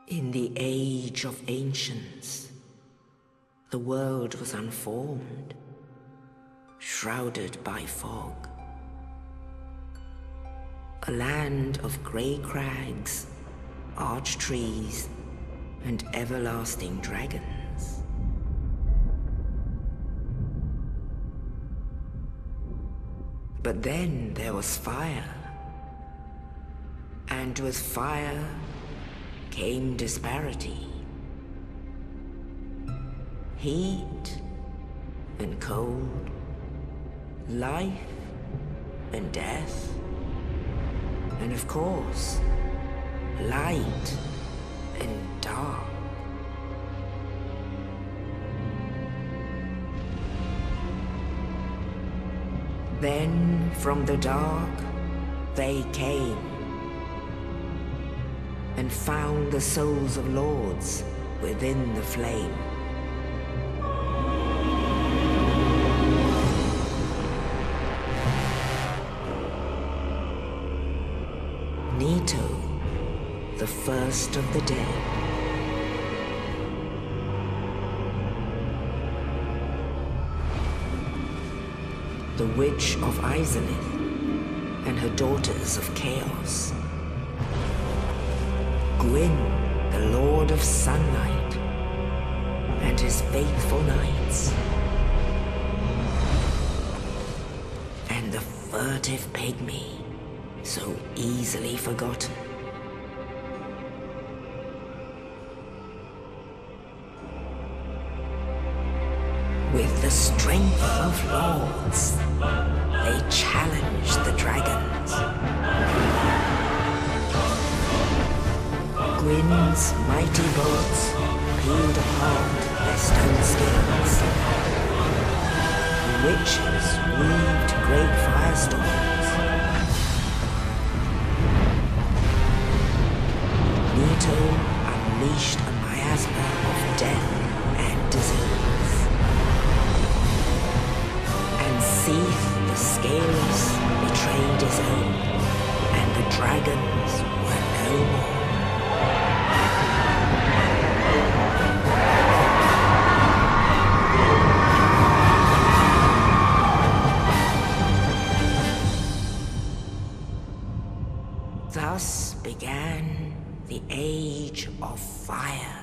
In the age of ancients, the world was unformed, shrouded by fog. A land of grey crags, arch trees, and everlasting dragons. But then there was fire, and with fire came disparity. Heat and cold, life and death, and of course, light and dark. Then from the dark they came and found the souls of lords within the flame. Nito, the first of the dead. The Witch of Izalith and her daughters of Chaos. Gwyn, the Lord of Sunlight, and his faithful knights. And the furtive pygmy, so easily forgotten. With the strength of lords, they challenged the dragons. Gwyn's mighty bolts peeled apart their stone scales. The witches weaved great firestorms. Nito unleashed a miasma of death and disease. Seath, the scales, betrayed his own, and the dragons were no more. Thus began the Age of Fire.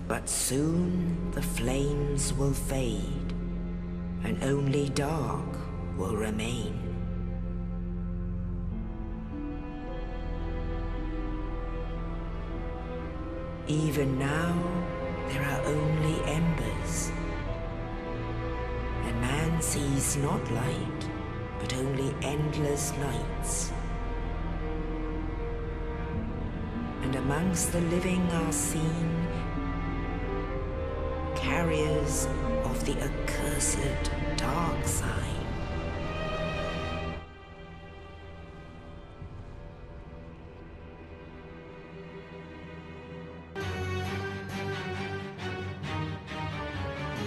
But soon the flames will fade, and only dark will remain. Even now, there are only embers, and man sees not light, but only endless nights. And amongst the living are seen carriers of the accursed dark sign.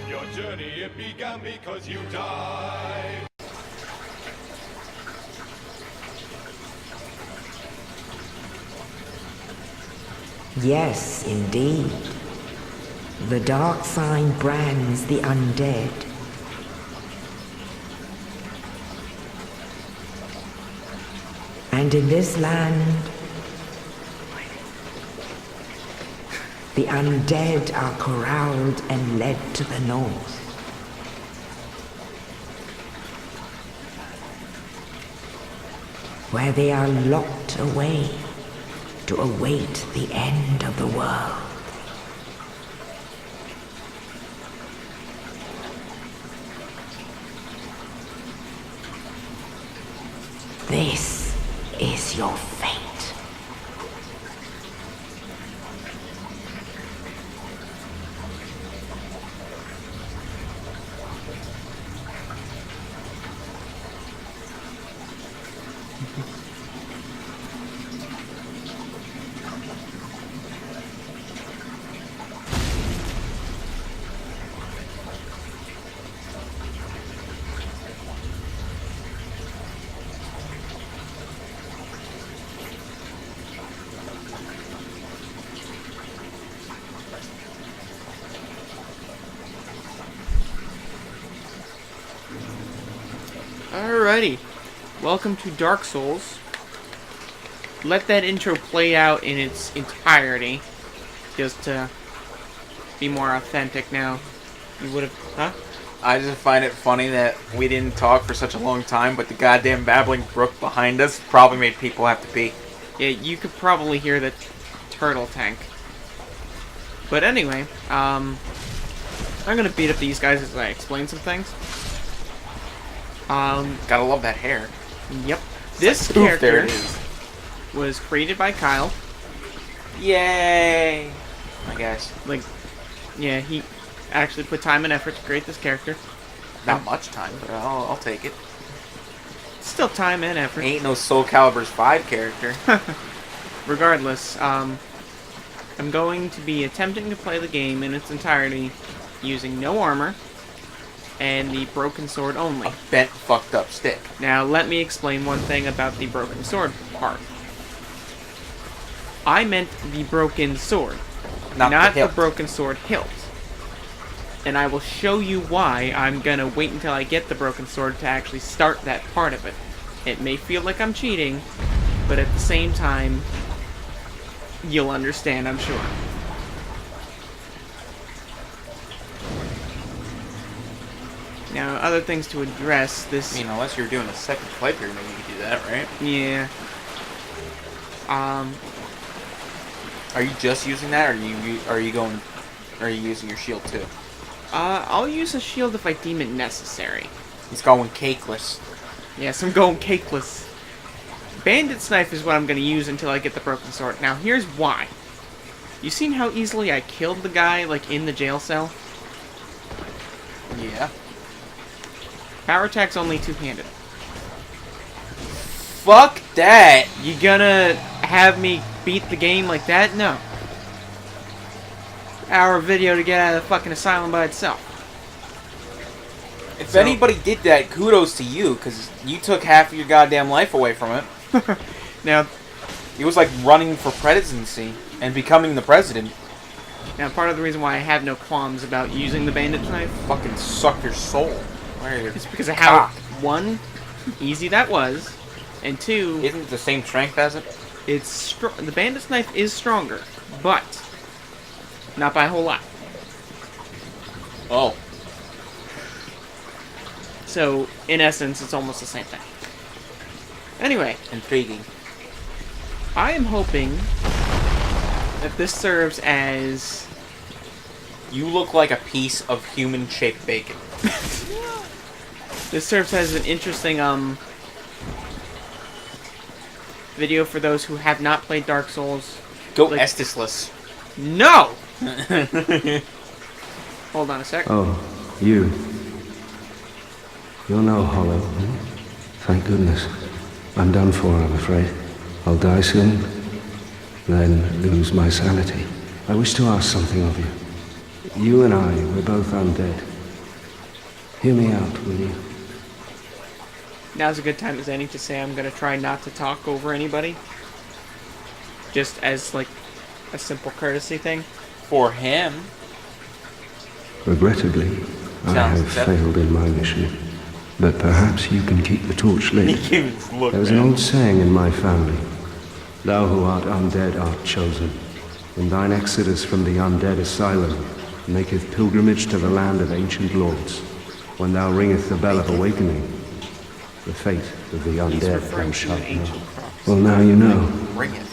Your journey, it began because you died. Yes, indeed. The dark sign brands the undead. And in this land, the undead are corralled and led to the north. Where they are locked away to await the end of the world. This is your fate. Alrighty. Welcome to Dark Souls. Let that intro play out in its entirety. Just to be more authentic now. You would have... Huh? I just find it funny that we didn't talk for such a long time, but the goddamn babbling brook behind us probably made people have to pee. Yeah, you could probably hear the turtle tank. But anyway, I'm gonna beat up these guys as I explain some things. Gotta love that hair. Yep. This Oof, there character it is. was created by Kyle. Yay! I guess. Like, yeah, he actually put time and effort to create this character. Not much time, but I'll take it. Still time and effort. Ain't no Soul Calibur's 5 character. Regardless, I'm going to be attempting to play the game in its entirety using no armor and the broken sword only. A bent, fucked up stick. Now, let me explain one thing about the broken sword part. I meant the broken sword, not the hilt. broken sword hilt. And I will show you why I'm gonna wait until I get the broken sword to actually start that part of it. It may feel like I'm cheating, but at the same time, you'll understand, I'm sure. Now, other things to address this... I mean, unless you're doing a second playthrough, maybe you could do that, right? Yeah. Are you just using that, or are you using your shield too? I'll use a shield if I deem it necessary. He's going cakeless. Yes, I'm going cakeless. Bandit's knife is what I'm going to use until I get the broken sword. Now, here's why. You seen how easily I killed the guy, like, in the jail cell? Yeah. Power attack's only two-handed. Fuck that! You gonna have me beat the game like that? No. Hour video to get out of the fucking asylum by itself. If anybody did that, kudos to you, because you took half of your goddamn life away from it. Now, It was like running for presidency and becoming the president. part of the reason why I have no qualms about using the bandit knife Fucking suck your soul. Where are your is because of how, cock? one, easy that was, and two, Isn't it the same strength as it? it's the bandit's knife is stronger, but not by a whole lot. Oh. So, in essence, it's almost the same thing. Anyway, Intriguing. I am hoping that this serves as... You look like a piece of human-shaped bacon. This serves as an interesting, video for those who have not played Dark Souls. Go Like- Estisless. No! Hold on a sec. Oh, you. You're no hollow. Thank goodness. I'm done for, I'm afraid. I'll die soon, then lose my sanity. I wish to ask something of you. You and I, we're both undead. Hear me out, will you? Now's a good time as any to say I'm gonna try not to talk over anybody. Just as, like, a simple courtesy thing. For him. Regrettably, I Sounds have acceptable. failed in my mission. But perhaps you can keep the torch lit. Look, There's an old saying in my family. Thou who art undead art chosen. In thine exodus from the undead asylum, maketh pilgrimage to the land of ancient lords. When thou ringeth the bell of awakening, the fate of the undead thou shalt know. Well, now you know, Bring it.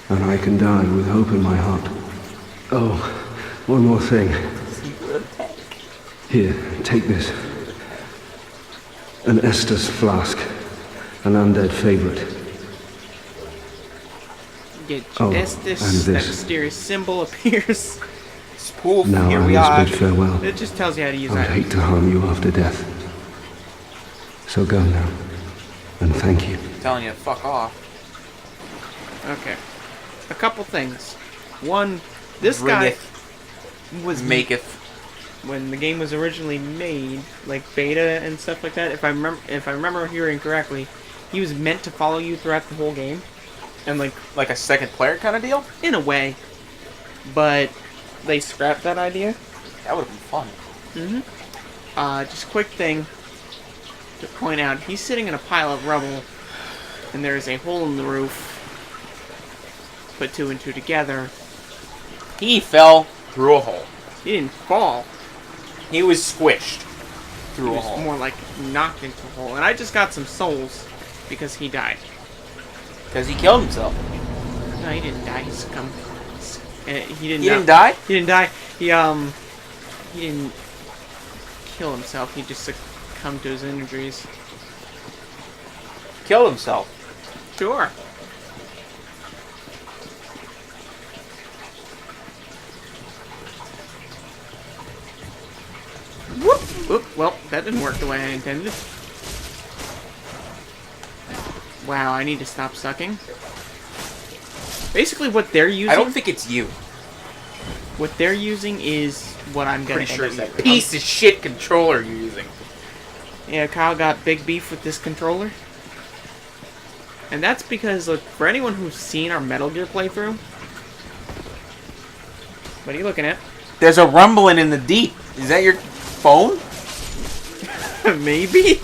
and I can die with hope in my heart. Oh, one more thing. Here, take this. An Estus flask. An undead favorite. Get Oh, Estus, and that this. mysterious symbol appears. Spoof, Now here I we must are. bid farewell. It just tells you how to use I would that. hate to harm you after death. So go now. And thank you. I'm telling you, fuck off. Okay. A couple things. One, this guy was Maketh. when the game was originally made, like beta and stuff like that. If I remember hearing correctly, he was meant to follow you throughout the whole game, and Like a second player kind of deal? in a way, but they scrapped that idea. That would have been fun. Just a quick thing. to point out he's sitting in a pile of rubble, and there's a hole in the roof. Put 2 and 2 together. He fell through a hole. He didn't fall. He was squished He through a was hole. more like knocked into a hole. And I just got some souls because he died. Because he killed himself. No, he didn't die. He succumbed. He didn't. He didn't die? He didn't die. He didn't kill himself. He just succumbed to his injuries. Killed himself. Sure. Whoop! Whoop! Well, that didn't work the way I intended. Wow, I need to stop sucking. Basically, what they're using... I don't think it's you. What they're using is what I'm gonna Pretty sure it's end up that using. piece of shit controller you're using. Yeah, Kyle got big beef with this controller. And that's because, look, for anyone who's seen our Metal Gear playthrough... What are you looking at? There's a rumbling in the deep. Is that your phone? Maybe?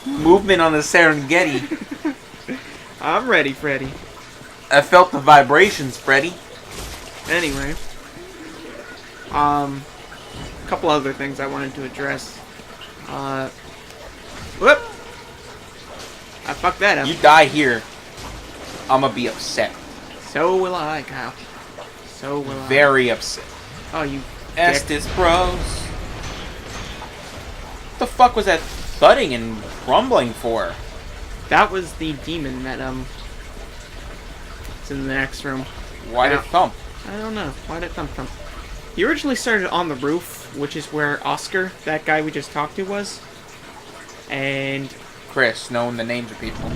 Movement on the Serengeti. I'm ready, Freddy. I felt the vibrations, Freddy. Anyway. A couple other things I wanted to address. Whoop! I fucked that up. You die here, I'ma be upset. So will I, Kyle. So will I. Very upset. Oh, you Estes Bros. What the fuck was that thudding and rumbling for? That was the demon that, it's in the next room. Why did Yeah. it thump? I don't know. Why did it thump from? He originally started on the roof, which is where Oscar, that guy we just talked to, was. And, Kris, knowing the names of people.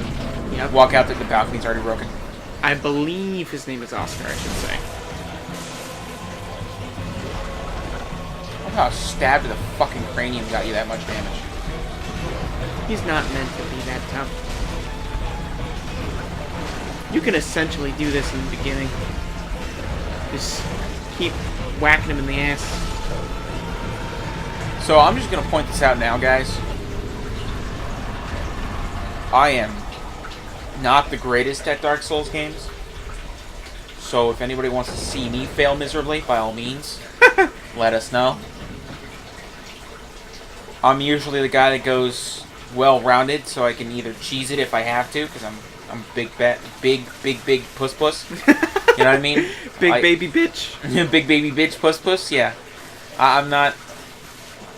yep, Walk out that the balcony's already broken. I believe his name is Oscar, I should say. Look how a stab to the fucking cranium got you that much damage. He's not meant to be that tough. You can essentially do this in the beginning. Just keep whacking him in the ass. So I'm just gonna point this out now, guys. I am not the greatest at Dark Souls games. So if anybody wants to see me fail miserably, by all means, let us know. I'm usually the guy that goes well-rounded, so I can either cheese it if I have to, because I'm big puss puss. You know what I mean? Big baby bitch. Big baby bitch puss. Yeah, I'm not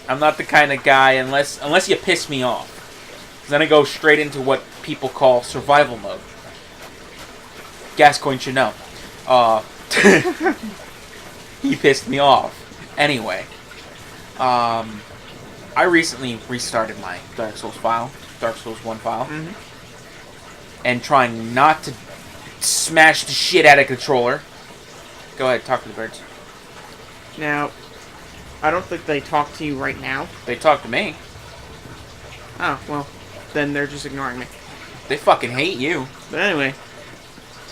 the kind of guy unless you piss me off. Then I go straight into what people call survival mode. Gascoigne should know. He pissed me off. Anyway, I recently restarted my Dark Souls 1 file, and trying not to smash the shit out of controller. Go ahead, talk to the birds. Now, I don't think they talk to you right now. They talk to me. Oh, well, then they're just ignoring me. They fucking hate you. But anyway,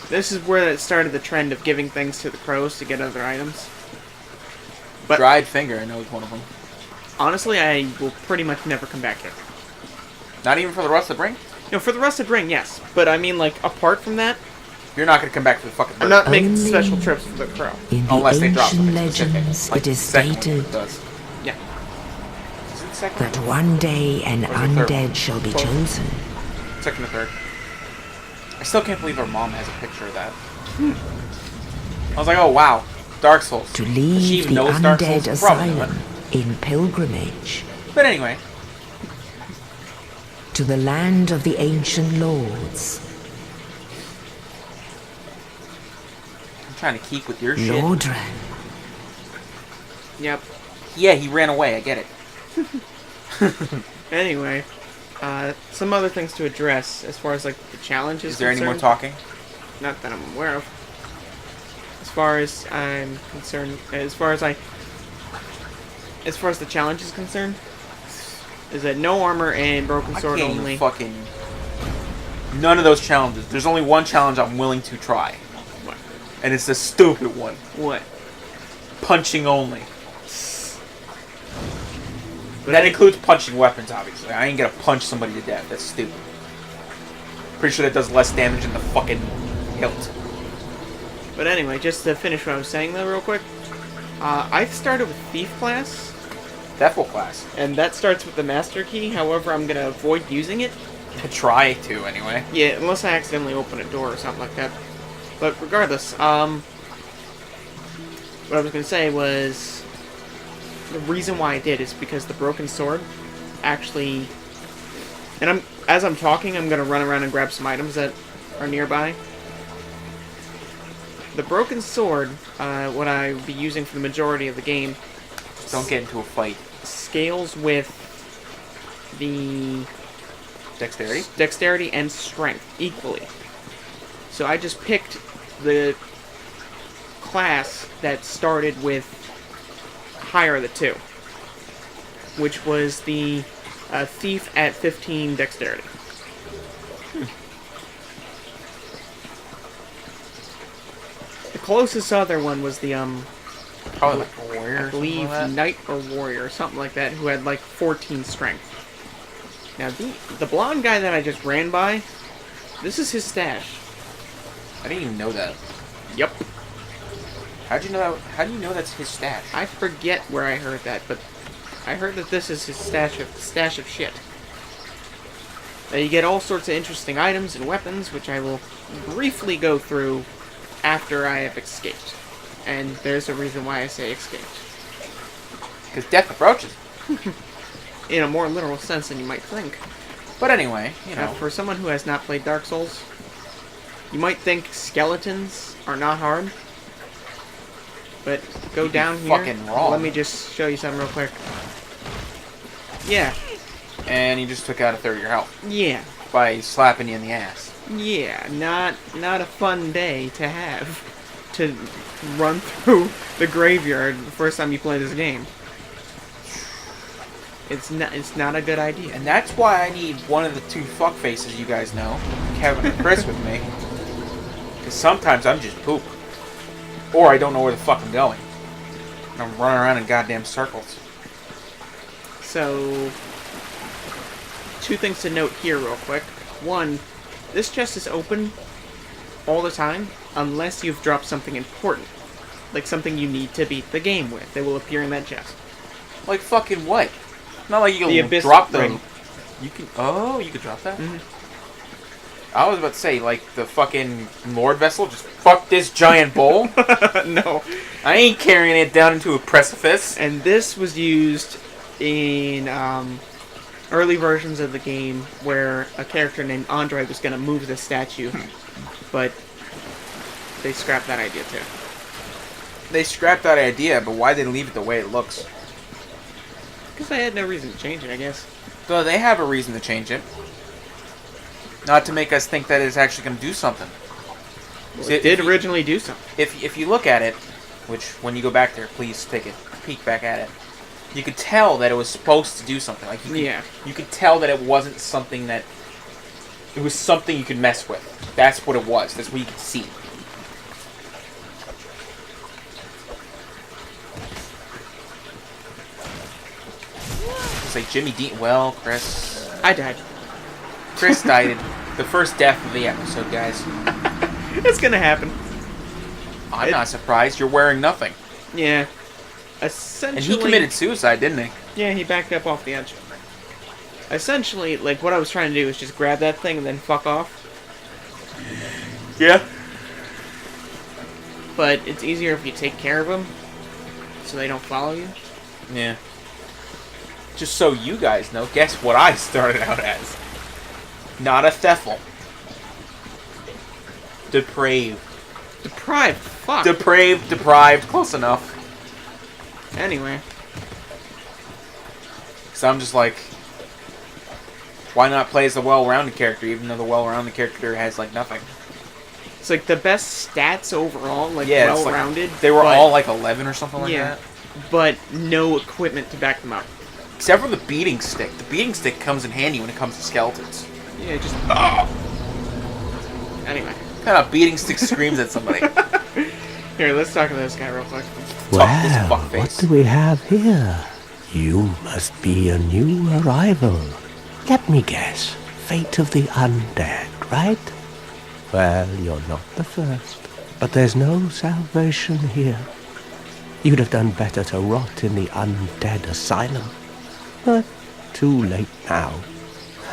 this is where it started the trend of giving things to the crows to get other items. But Dried finger, I know is one of them. honestly, I will pretty much never come back here. Not even for the rest of the ring? No, for the Rusted Ring, yes. But I mean, like, apart from that, You're not gonna come back for the fucking bird. I'm not making Only special trips for the crow. In the Unless they drop ancient something specific. legends, Like it is the second one stated does. Yeah. Is it the second? that one day an Or the third undead one? shall be Both. chosen. Second or third. I still can't believe our mom has a picture of that. I was like, oh wow, Dark Souls. To Does she leave even the know Dark Souls? undead Probably not. asylum in pilgrimage But anyway, to the land of the ancient lords. I'm trying to keep with your shit. Lordran, Yep. Yeah, he ran away, I get it. Anyway, some other things to address as far as, like, the challenges Is there any more concerned. talking? Not that I'm aware of. As far as I'm concerned, as far as the challenge is concerned, is that no armor and broken I sword can't only. even fucking... None of those challenges. There's only one challenge I'm willing to try. What? And it's the stupid one. What? Punching only. But that includes punching weapons, obviously. I ain't gonna punch somebody to death. That's stupid. Pretty sure that does less damage than the fucking hilt. But anyway, just to finish what I was saying though real quick. I started with Thief class. Deathful class. And that starts with the Master Key, however I'm gonna avoid using it. Try to, anyway. Yeah, unless I accidentally open a door or something like that. But regardless, what I was gonna say was... The reason why I did is because the broken sword actually... And as I'm talking, I'm gonna run around and grab some items that are nearby. The broken sword, what I would be using for the majority of the game... Don't get into a fight. Scales with the... Dexterity? Dexterity and strength, equally. So I just picked the class that started with higher of the two, which was the Thief at 15 Dexterity. The closest other one was the, Probably like a warrior. I believe Knight or Warrior, or something like that, who had like 14 Strength. Now, the blonde guy that I just ran by, this is his stash. I didn't even know that. Yep. How'd you know that? How do you know that's his stash? I forget where I heard that, but I heard that this is his stash of shit. Now you get all sorts of interesting items and weapons, which I will briefly go through after I have escaped. And there's a reason why I say escaped. Because death approaches. In a more literal sense than you might think. But anyway, you know. Now, for someone who has not played Dark Souls, you might think skeletons are not hard. But go down here. Fucking wrong. Let me just show you something real quick. Yeah. And you just took out a third of your health. Yeah. By slapping you in the ass. Yeah, not a fun day to have. To run through the graveyard the first time you play this game. It's not a good idea. And that's why I need one of the two fuckfaces you guys know, Kevin and Kris, with me. Because sometimes I'm just poop. Or I don't know where the fuck I'm going. And I'm running around in goddamn circles. So, two things to note here real quick. One, this chest is open all the time, unless you've dropped something important. Like something you need to beat the game with. They will appear in that chest. Like fucking what? Not like you The can Abyss drop them. ring. You can. Oh, you can drop that? Mm-hmm. I was about to say, like, the fucking Lord Vessel, just fuck this giant bowl. No. I ain't carrying it down into a precipice. And this was used in early versions of the game where a character named Andre was going to move the statue. But they scrapped that idea too. They scrapped that idea, but why did they leave it the way it looks? Because they had no reason to change it, I guess. So they have a reason to change it. Not to make us think that it's actually going to do something. Well, it did originally do something. If you look at it, which when you go back there, please take a peek back at it, you could tell that it was supposed to do something. Like you could tell that it wasn't something that... It was something you could mess with. That's what it was. That's what you could see. It's like Jimmy Dean. Well, Kris. I died. Kris died. The first death of the episode, guys. It's gonna happen. I'm not surprised. You're wearing nothing. Yeah. Essentially... And he committed suicide, didn't he? Yeah, he backed up off the edge. Essentially, like, what I was trying to do was just grab that thing and then fuck off. Yeah. But it's easier if you take care of them, so they don't follow you. Yeah. Just so you guys know, guess what I started out as? Not a Theffel. Depraved. Deprived. Fuck. Deprived. Close enough. Anyway. So I'm just like, why not play as the well-rounded character, even though the well-rounded character has, like, nothing? It's like the best stats overall, like, yeah, well-rounded. Like, they were all, like, 11 or something like that. But no equipment to back them up. Except for the beating stick. The beating stick comes in handy when it comes to skeletons. Yeah, just... Anyway. What kind of beating stick screams at somebody? Here, let's talk to this guy real quick. Well, what do we have here? You must be a new arrival. Let me guess. Fate of the undead, right? Well, you're not the first. But there's no salvation here. You'd have done better to rot in the undead asylum. But too late now.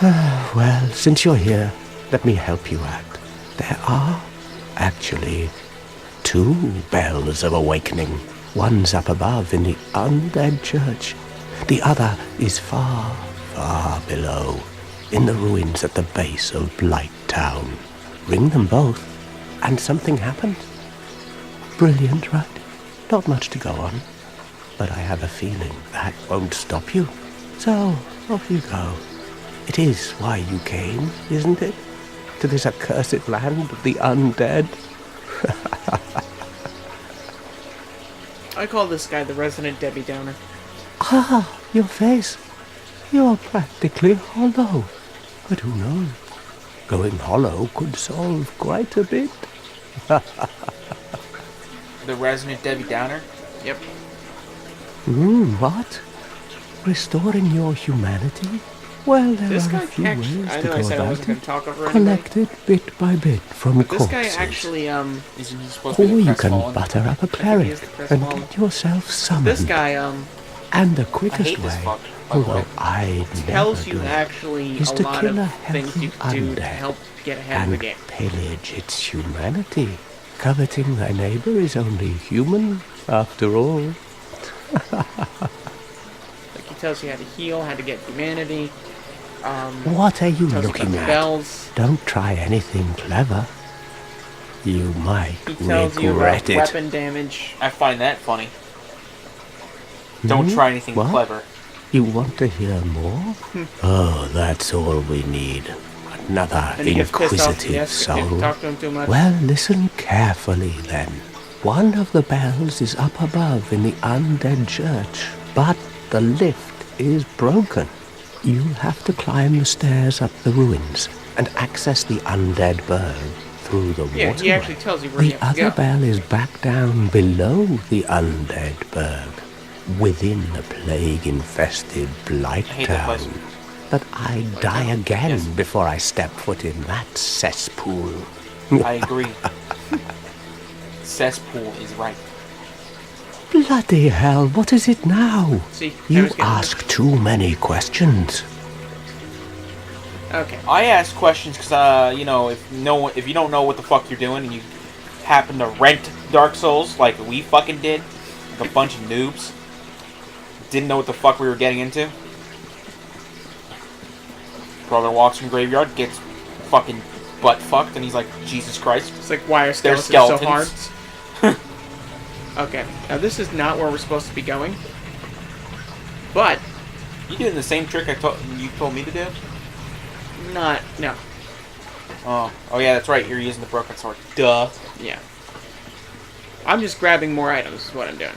Well, since you're here, let me help you out. There are, actually, 2 bells of awakening. One's up above in the undead church. The other is far, far below, in the ruins at the base of Blight Town. Ring them both, and something happens. Brilliant, right? Not much to go on, but I have a feeling that won't stop you. So, off you go. It is why you came, isn't it? To this accursed land of the undead? I call this guy the resident Debbie Downer. Ah, your face. You're practically hollow. But who knows? Going hollow could solve quite a bit. The resident Debbie Downer? Yep. What? Restoring your humanity? Well, there This are guy a few actually, ways I to know go I said I about wasn't going it. to talk over anybody. Collect it bit by bit from This corpses. guy actually, Isn't he supposed to Or be the you can crestfallen? butter up a he is cleric the and crestfallen. get yourself summoned. This guy, And the I quickest hate this way, fuck, by the way. although I'd tells never you do it, actually is a to lot kill a of things you can healthy do to undead help get ahead of the and game. pillage its humanity. Coveting thy neighbor is only human, after all. Like, he tells you how to heal, how to get humanity. What are you Tells you looking about the at? bells. Don't try anything clever. You might He tells you about regret it. weapon damage. I find that funny. Don't try anything What? clever. You want to hear more? Oh, that's all we need. Another And he gets pissed off if you inquisitive soul. talk to him too much. Well, listen carefully then. One of the bells is up above in the undead church, but the lift is broken. You'll have to climb the stairs up the ruins and access the undead burg through the Yeah, waterway. he actually tells you where you The have to other go. bell is back down below the undead burg, within the plague-infested Blight I hate that place. Town. But I'd die again before I step foot in that cesspool. I agree. Cesspool is right. Bloody hell, what is it now? See, I You was getting ask too many questions. Okay. I ask questions because, if you don't know what the fuck you're doing and you happen to rent Dark Souls like we fucking did, like a bunch of noobs, didn't know what the fuck we were getting into. Brother walks from graveyard, gets fucking butt fucked, and he's like, Jesus Christ. It's like, why are They're skeletons so hard? skeletons. Okay, now this is not where we're supposed to be going. But, You doing the same trick you told me to do? no. Oh yeah, that's right. You're using the broken sword. Duh. Yeah. I'm just grabbing more items is what I'm doing.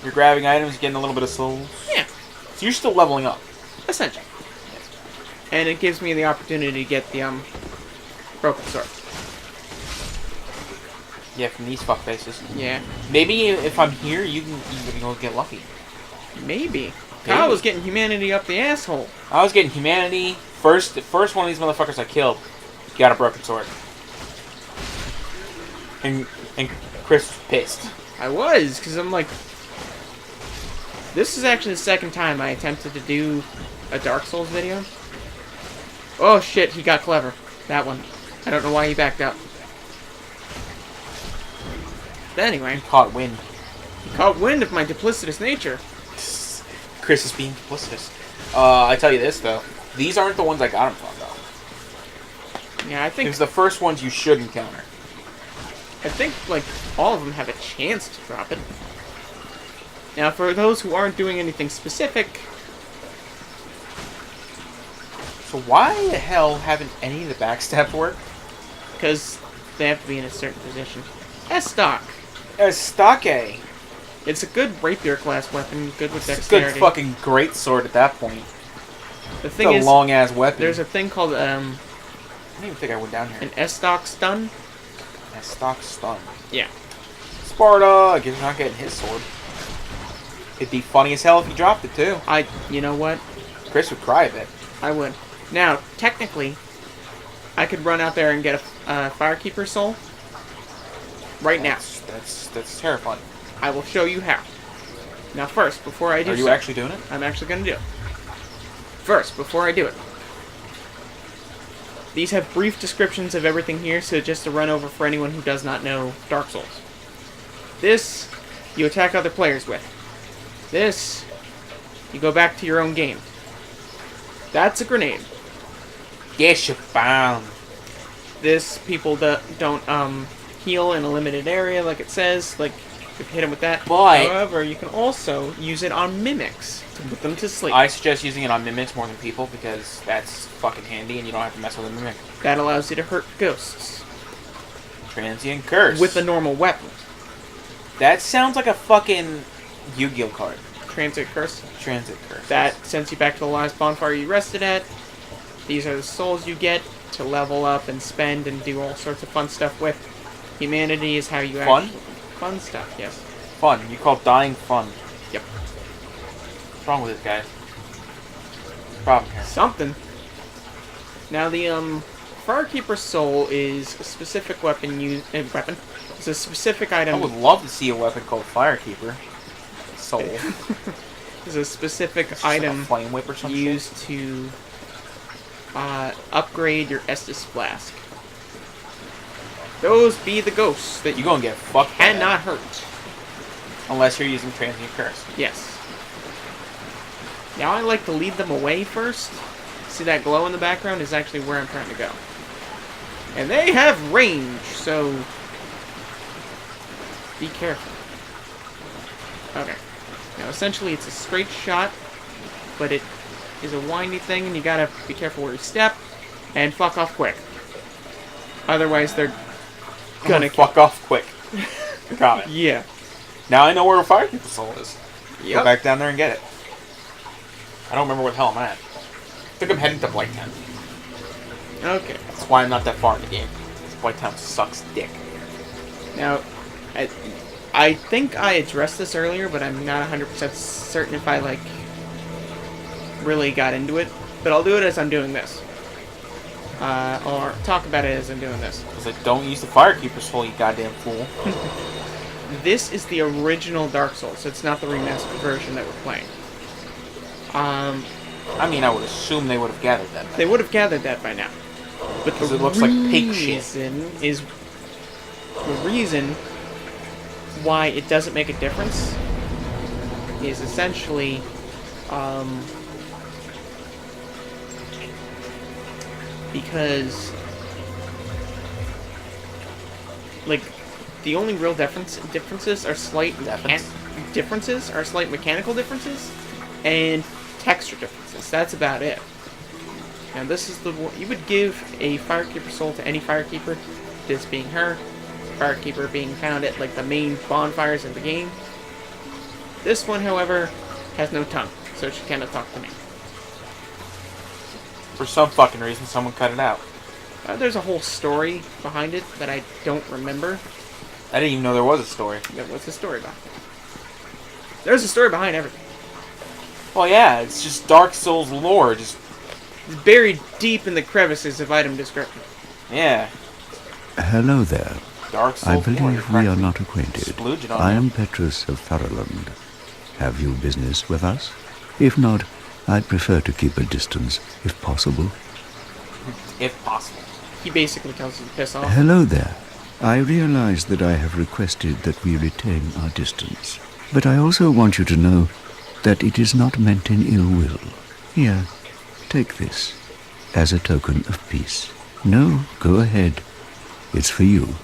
You're grabbing items, getting a little bit of souls. Yeah, So you're still leveling up. essentially. And it gives me the opportunity to get the, broken sword. Yeah, from these fuckfaces. Yeah, Maybe if I'm here, you can go get lucky. maybe. Kyle was getting humanity up the asshole. I was getting humanity. The first one of these motherfuckers I killed got a broken sword. And Kris was pissed. I was, because I'm like... This is actually the second time I attempted to do a Dark Souls video. Oh shit, he got clever. That one. I don't know why he backed up. But anyway, Caught wind. he caught wind of my duplicitous nature. Kris is being duplicitous. I tell you this though, these aren't the ones I got him from though. Yeah, I think... It was the first ones you should encounter. I think, like, all of them have a chance to drop it. Now, for those who aren't doing anything specific, So why the hell haven't any of the backstabs worked? because they have to be in a certain position. S-Stock. Stake. It's a good rapier class weapon, good with It's a good dexterity. fucking great sword at that point. The It's thing a is, long ass weapon. there's a thing called I don't even think I went down here. an S-Stock stun. A stock stun. Yeah. Sparta! I guess you're not getting his sword. It'd be funny as hell if you dropped it, too. You know what? Kris would cry a bit. I would. Now, technically, I could run out there and get a Firekeeper soul right now. That's terrifying. I will show you how. Now, first, before I do Are you actually doing it? I'm actually going to do it. First, before I do it, these have brief descriptions of everything here, so just to run over for anyone who does not know Dark Souls. This, you attack other players with. This, you go back to your own game. That's a grenade. Yes, you're bound. This, people don't heal in a limited area, like it says. Like, you can hit them with that. But however, you can also use it on mimics to put them to sleep. I suggest using it on mimics more than people, because that's fucking handy and you don't have to mess with a mimic. That allows you to hurt ghosts. Transient Curse. With a normal weapon. That sounds like a fucking Yu-Gi-Oh card. Transit Curse. Transit Curse. That sends you back to the last bonfire you rested at. These are the souls you get to level up and spend and do all sorts of fun stuff with. Humanity is how you Fun? actually... Fun stuff, yes. Fun. You call dying fun. Yep. What's wrong with this guy? Problem here. Something. Now the Firekeeper soul is a specific weapon. It's a specific item. I would love to see a weapon called Firekeeper. Soul. It's a specific It's just item like a flame whip or some used to upgrade your Estus Flask. Those be the ghosts that You're gonna get fucked. cannot hurt. Unless you're using Transient Curse. Yes. Now I like to lead them away first. See that glow in the background is actually where I'm trying to go. And they have range, so be careful. Okay. Now essentially it's a straight shot, but it is a windy thing and you gotta be careful where you step and fuck off quick. Otherwise they're gonna fuck off quick. Got it. Yeah. Now I know where a Firekeeper soul is. Yep. Go back down there and get it. I don't remember where the hell I'm at. I think I'm heading to Blighttown. Okay. That's why I'm not that far in the game. Blighttown sucks dick. Now, I think I addressed this earlier, but I'm not 100% certain if I, like, really got into it. But I'll do it as I'm doing this. Or talk about it as I'm doing this. I was like, don't use the Firekeeper soul, you goddamn fool. This is the original Dark Souls, so it's not the remastered version that we're playing. I mean, I would assume they would have gathered that. They would have gathered that by now. But Because it looks like pig shit. The reason why it doesn't make a difference is essentially because like the only real differences are slight mechanical differences and texture differences. That's about it. Now this is the one you would give a Firekeeper soul to any Firekeeper, this being her, Firekeeper being found at like the main bonfires in the game. This one, however, has no tongue, so she cannot talk to me. For some fucking reason, someone cut it out. There's a whole story behind it that I don't remember. I didn't even know there was a story. What's the story behind it? There's a story behind everything. Well, yeah, it's just Dark Souls lore, just... It's buried deep in the crevices of item description. Yeah. Hello there. Dark I Souls lore, believe we are not acquainted. splooging on I you. am Petrus of Tharaland. Have you business with us? If not, I'd prefer to keep a distance, if possible. If possible. He basically tells you to piss off. Hello there. I realize that I have requested that we retain our distance. But I also want you to know that it is not meant in ill will. Here, take this, as a token of peace. No, go ahead. It's for you.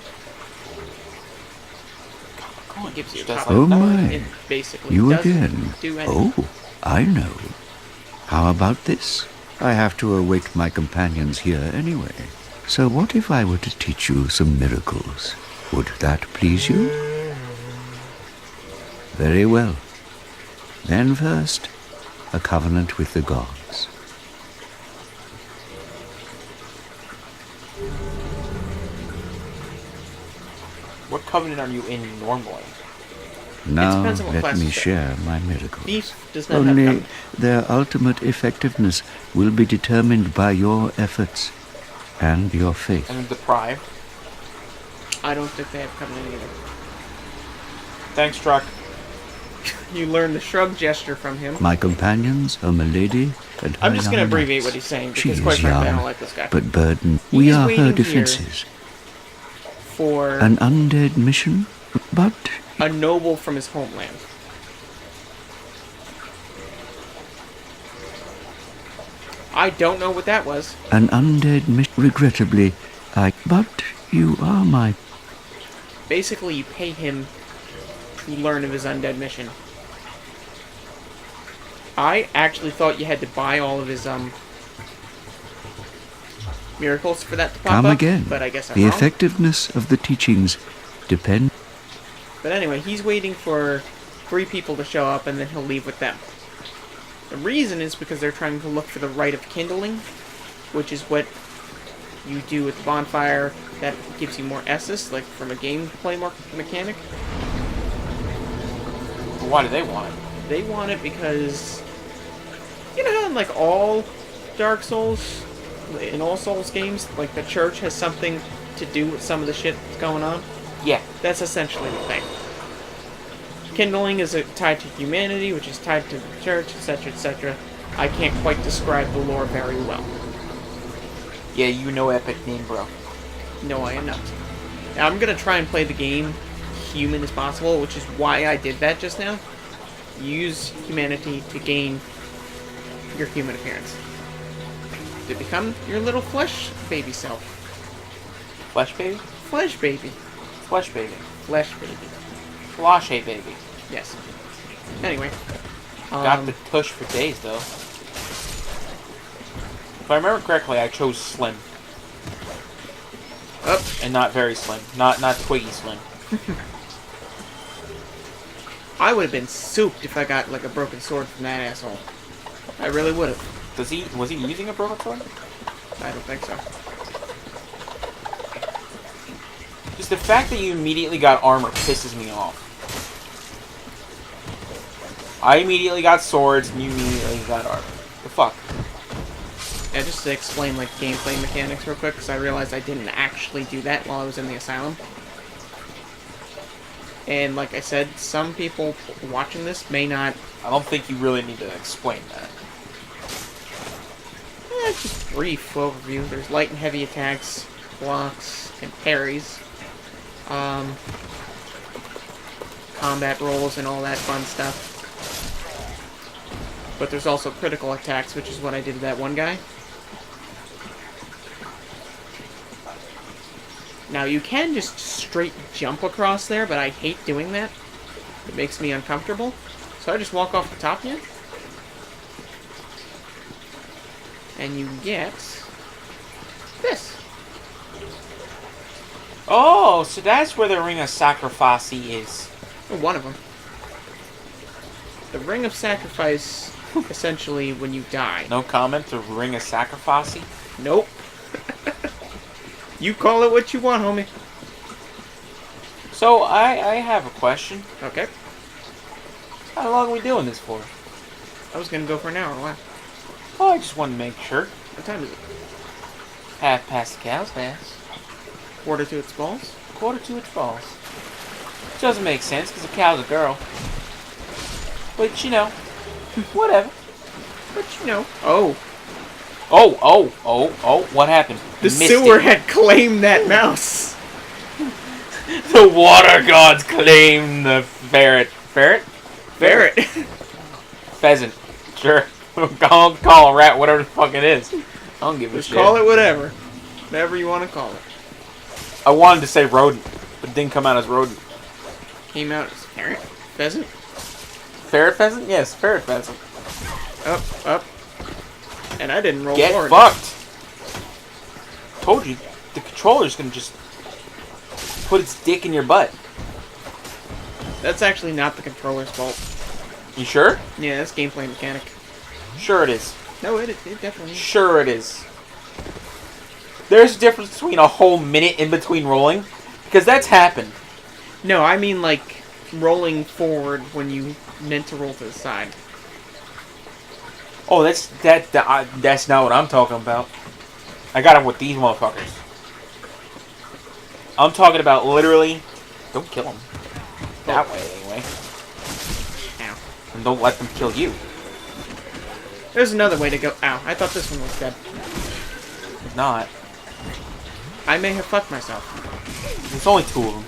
He gives you a Just copy. Oh my, It basically you doesn't again. do anything. Oh, I know. How about this? I have to await my companions here anyway. So what if I were to teach you some miracles? Would that please you? Very well. Then first, a covenant with the gods. What covenant are you in normally? Now depends on what let class me you set. share my miracles. Thief does not have Only common. their ultimate effectiveness will be determined by your efforts and your faith. And deprived. I don't think they have covenant either. Thanks, truck. You learn the shrug gesture from him. My companions are Milady and her I'm just going to young abbreviate knights. what he's saying, She because quite is frankly, I young, don't like this guy. but burdened. We He's are waiting her here. defenses. For An undead mission, but a noble from his homeland. I don't know what that was. an undead mission. Regrettably, but you are my. Basically, you pay him to learn of his undead mission. I actually thought you had to buy all of his miracles for that to pop Come up, again. but I guess I'm The wrong. effectiveness of the teachings depend. But anyway, he's waiting for 3 people to show up, and then he'll leave with them. The reason is because they're trying to look for the rite of kindling, which is what you do with the bonfire that gives you more S's, like from a gameplay mechanic. Why do they want it? They want it because, you know how in like all Dark Souls, in all Souls games, like the church has something to do with some of the shit that's going on? Yeah. That's essentially the thing. Kindling is tied to humanity, which is tied to the church, etc., etc. I can't quite describe the lore very well. Yeah, you know epic name, bro. No, I am not. Now, I'm going to try and play the game human as possible, which is why I did that just now. Use humanity to gain your human appearance. To become your little flesh baby self. Flesh baby? Flesh baby. Flesh baby. Flesh baby. Flash baby. Yes. Anyway. Got the tush for days, though. If I remember correctly, I chose slim. Up. And not very slim. Not twiggy slim. I would have been souped if I got like a broken sword from that asshole. I really would have. Was he using a broken sword? I don't think so. Just the fact that you immediately got armor pisses me off. I immediately got swords, and you immediately got armor. The fuck? Yeah, just to explain like gameplay mechanics real quick, because I realized I didn't actually do that while I was in the asylum. And like I said, some people watching this may not... I don't think you really need to explain that. Just brief overview. There's light and heavy attacks, blocks, and parries. Combat rolls and all that fun stuff. But there's also critical attacks, which is what I did to that one guy. Now, you can just straight jump across there, but I hate doing that. It makes me uncomfortable. So I just walk off the top here. And you get this. Oh, so that's where the Ring of Sacrifice is. Or one of them. The Ring of Sacrifice, essentially, when you die. No comment to Ring of Sacrifice? Nope. You call it what you want, homie. So, I have a question. Okay. How long are we doing this for? I was gonna go for an hour. Why? Oh, I just wanted to make sure. What time is it? Half past the cow's ass. Quarter to its balls? Quarter to its balls. Doesn't make sense, because the cow's a girl. But, you know, whatever. But you know. Oh. Oh, what happened? The Missed sewer it. had claimed that mouse. The water gods claim the ferret. Ferret? Ferret. Pheasant. Sure. Call a rat whatever the fuck it is. I don't give a Just shit. call it whatever. Whatever you want to call it. I wanted to say rodent, but it didn't come out as rodent. Came out as ferret? Pheasant? Ferret pheasant? Yes, ferret pheasant. Up. And I didn't roll Get forward. fucked! Told you, the controller's gonna just put its dick in your butt. That's actually not the controller's fault. You sure? Yeah, that's gameplay mechanic. Sure it is. No, it definitely is. Sure it is. There's a difference between a whole minute in between rolling, because that's happened. No, I mean like rolling forward when you meant to roll to the side. Oh, that's not what I'm talking about. I got him with these motherfuckers. I'm talking about literally... Don't kill them. That way, anyway. Ow. And don't let them kill you. There's another way to go. Ow, I thought this one was dead. If not, I may have fucked myself. there's only 2 of them.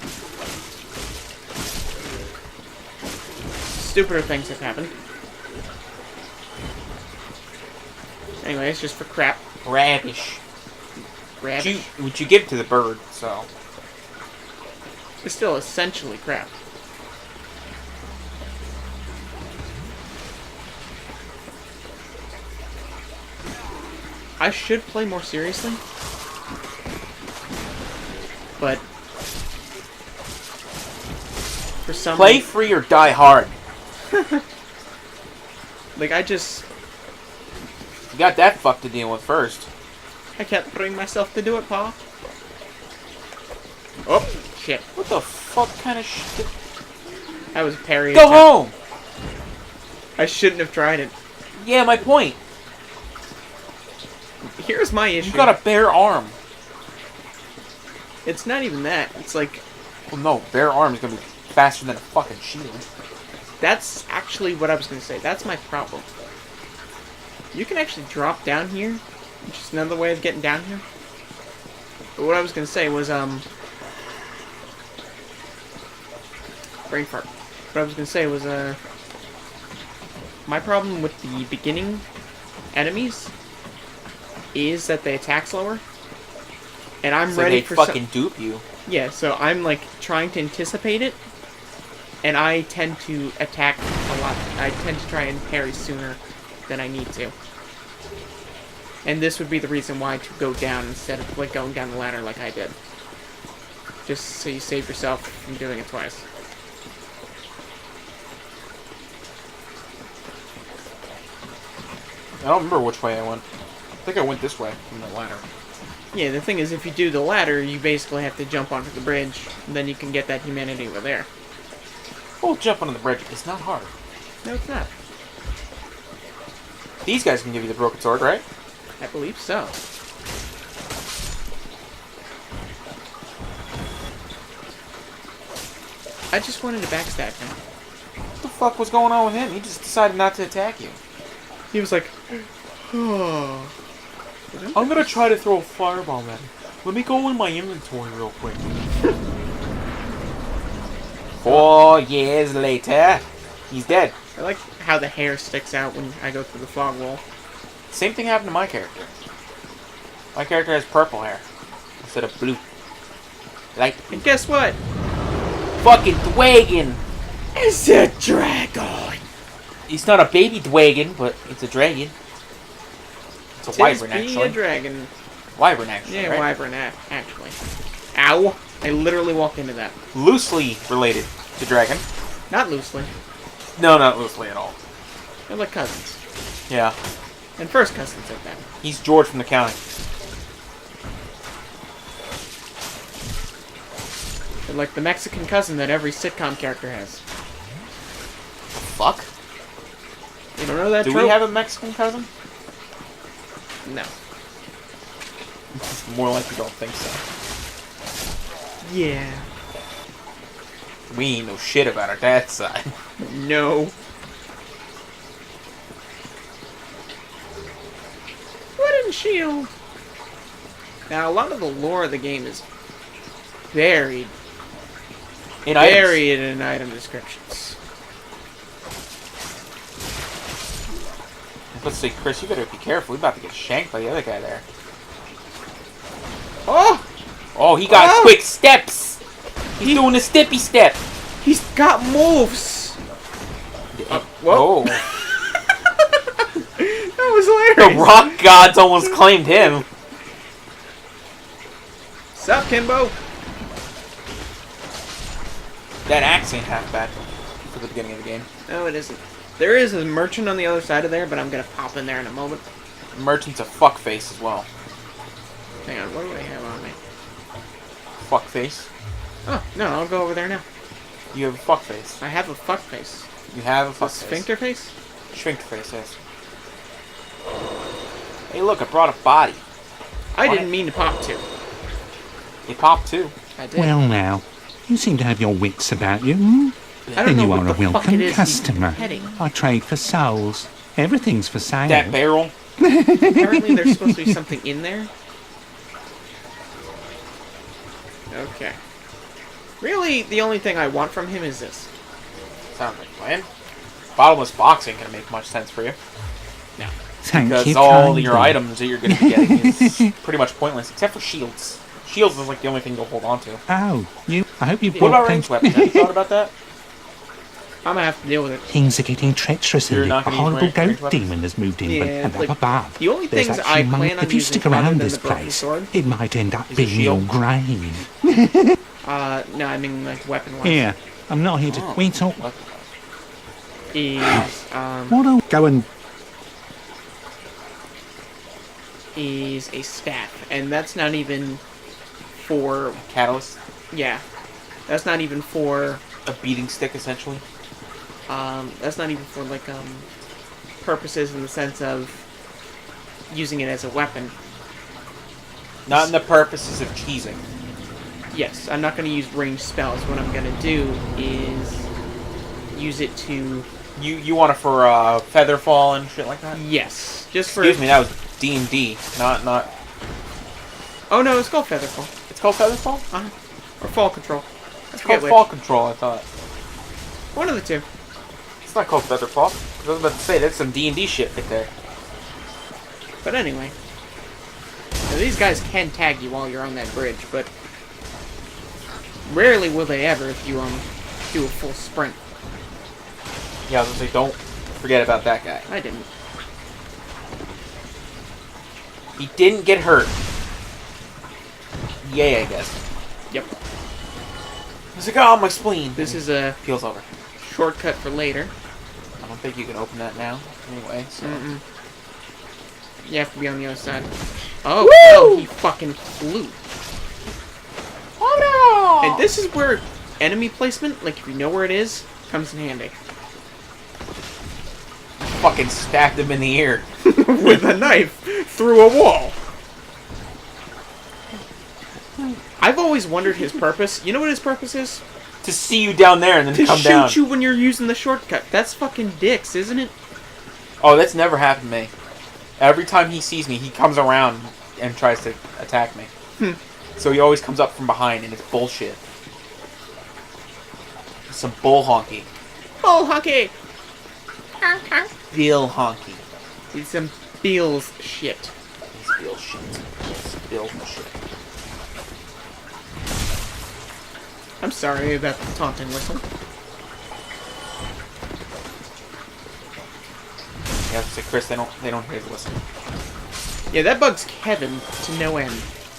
Stupider things have happened. Anyway, it's just for crap. Radish. Radish. Which you give to the bird, so... It's still essentially crap. I should play more seriously. But... for some Play free or die hard. like, I just... You got that fuck to deal with first. I can't bring myself to do it, Pa. Oh, shit. What the fuck kind of shit? That was a parry Go attempt. home! I shouldn't have tried it. Yeah, my point. Here's my issue. You got a bare arm. It's not even that. It's like... Well, no, bare arm is gonna be faster than a fucking shield. That's actually what I was going to say. That's my problem. You can actually drop down here, which is another way of getting down here. But what I was going to say was, brain fart. What I was going to say was, my problem with the beginning enemies is that they attack slower. And I'm So ready they for fucking dupe you. Yeah, so I'm, like, trying to anticipate it. And I tend to attack a lot. I tend to try and parry sooner than I need to. And this would be the reason why to go down instead of like going down the ladder like I did. Just so you save yourself from doing it twice. I don't remember which way I went. I think I went this way from the ladder. Yeah, the thing is, if you do the ladder, you basically have to jump onto the bridge, and then you can get that humanity over there. Oh, jumping on the bridge. It's not hard. No, it's not. These guys can give you the broken sword, right? I believe so. I just wanted to backstab him. What the fuck was going on with him? He just decided not to attack you. He was like, oh. I'm gonna try to throw a fireball at him. Let me go in my inventory real quick. 4 years later, he's dead. I like how the hair sticks out when I go through the fog wall. Same thing happened to my character. My character has purple hair instead of blue. Like, And guess what? fucking Dwagon! It's a dragon! He's not a baby Dwagon, but it's a dragon. It's a wyvern, Tis be actually. a dragon. Wyvern, actually, Yeah, right? wyvern, actually. Ow! I literally walked into that. Loosely related to dragon. Not loosely. No, not loosely at all. They're like cousins. Yeah. And first cousins at that. He's George from the county. They're like the Mexican cousin that every sitcom character has. Fuck? You don't know that Do trope? we have a Mexican cousin? No. It's more like you don't think so. Yeah. We ain't know shit about our dad's side. No. Wooden shield! Now, a lot of the lore of the game is buried In items. buried in item descriptions. Let's see, Chris, you better be careful. We're about to get shanked by the other guy there. Oh! Oh, he got Oh! quick steps! He's doing a steppy step! He's got moves! Whoa. That was The hilarious! rock gods almost claimed him. Sup, Kimbo? That axe ain't half bad for the beginning of the game. No, it isn't. There is a merchant on the other side of there, but I'm gonna pop in there in a moment. Merchant's a fuckface as well. Hang on, what do I have on me? Fuckface. Oh, no, I'll go over there now. You have a fuck face. I have a fuck face. You have a fuck A face. sphincter face? Sphincter face, yes. Hey, look, I brought a body. I didn't mean to pop two. You popped too. I did. Well, now, you seem to have your wits about you, hmm? I don't Then know you what are the a fuck welcome it is customer. he's heading. I trade for souls. Everything's for sale. That barrel. Apparently there's supposed to be something in there. Okay. Really, the only thing I want from him is this. Sounds like a plan. Bottomless box ain't gonna make much sense for you. No. Thank Because you all kindly. your items that you're gonna be getting is pretty much pointless, except for shields. Shields is like the only thing you'll hold on to. Oh, you. I hope you What brought about ranged weapons? Have you thought about that? I'm gonna have to deal with it. Things are getting treacherous You're in not A gonna use horrible ranged goat weapons? demon has moved in, Yeah, and like, up above. the only There's things actually I money. plan on If you using stick other around than this the broken place, sword it might end up Is it being your shield? grave. no, I mean like weapon-wise. Here, I'm not here to. Oh. We talk. Is Go and. is a staff, and that's not even for Catalyst. yeah. That's not even for A beating stick, essentially. that's not even for like purposes in the sense of using it as a weapon. Not in the purposes of cheesing. Yes, I'm not going to use ranged spells. What I'm going to do is use it to You want it for Featherfall and shit like that? yes, just for Excuse me, that was D&D, not... Oh no, it's called Featherfall. It's called Featherfall? Or Fall Control. It's called Fall Control, I thought. One of the two. It's not called Featherfall. I was about to say, that's some D&D shit right there. But anyway. Now, these guys can tag you while you're on that bridge, but rarely will they ever if you do a full sprint. Yeah, I was gonna say, don't forget about that guy. I didn't. He didn't get hurt. Yay, I guess. Yep. I was like, oh, my spleen. This is a Peels over. shortcut for later. I don't think you can open that now. Anyway, so... You have to be on the other side. Oh, no, he fucking flew. Oh no! And this is where enemy placement, like if you know where it is, comes in handy. Fucking stabbed him in the ear. With a knife through a wall. I've always wondered his purpose. You know what his purpose is? To see you down there and then To come shoot down. you when you're using the shortcut. That's fucking dicks, isn't it? Oh, that's never happened to me. Every time he sees me, he comes around and tries to attack me. So he always comes up from behind, and it's bullshit. It's some bull honky. Bull hockey! Bill honky. It's some Beals shit. It's Bill shit. It's Bill shit. I'm sorry about the taunting whistle. Yeah, so Chris, they don't hear the whistling. Yeah, that bugs Kevin to no end.